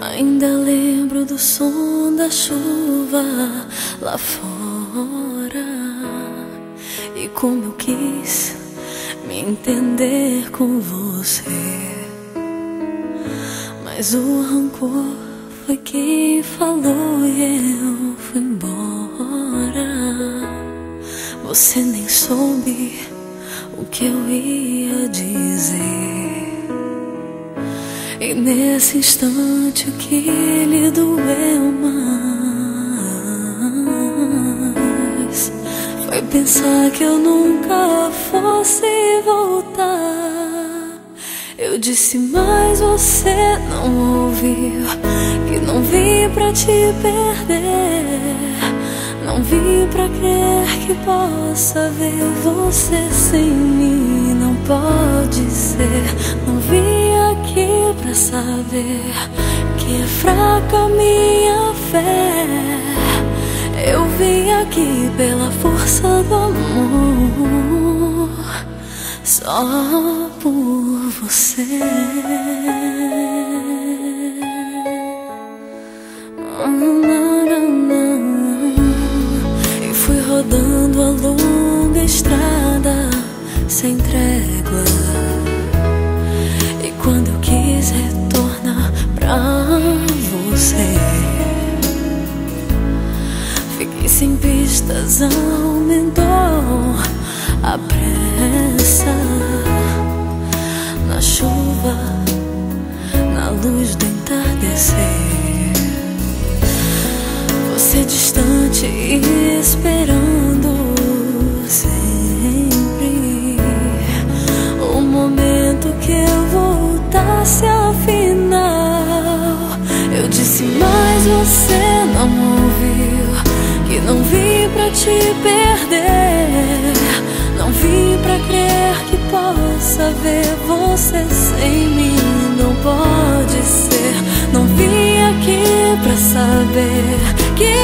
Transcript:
Ainda lembro do som da chuva lá fora e como eu quis me entender com você. Mas o rancor foi quem falou e eu fui embora. Você nem soube o que eu ia dizer. E nesse instante o que lhe doeu mais foi pensar que eu nunca fosse voltar. Eu disse, mas você não ouviu, que não vim pra te perder. Não vim pra crer que possa ver você sem mim. Não pode ser. Não vim aqui pra saber que é fraca minha fé. Eu vim aqui pela força do amor, só por você. E fui rodando a longa estrada sem trégua. E quando eu quis retornar pra você, fiquei sem pistas, aumentou a pressa. Na chuva, na luz do entardecer, você distante e esperando sempre o momento que eu voltasse afinal. Eu disse, mas você não ouviu, que não vim pra te perder. Não vim pra crer que possa ver você sem mim. Não pode ser. Não vim aqui pra saber que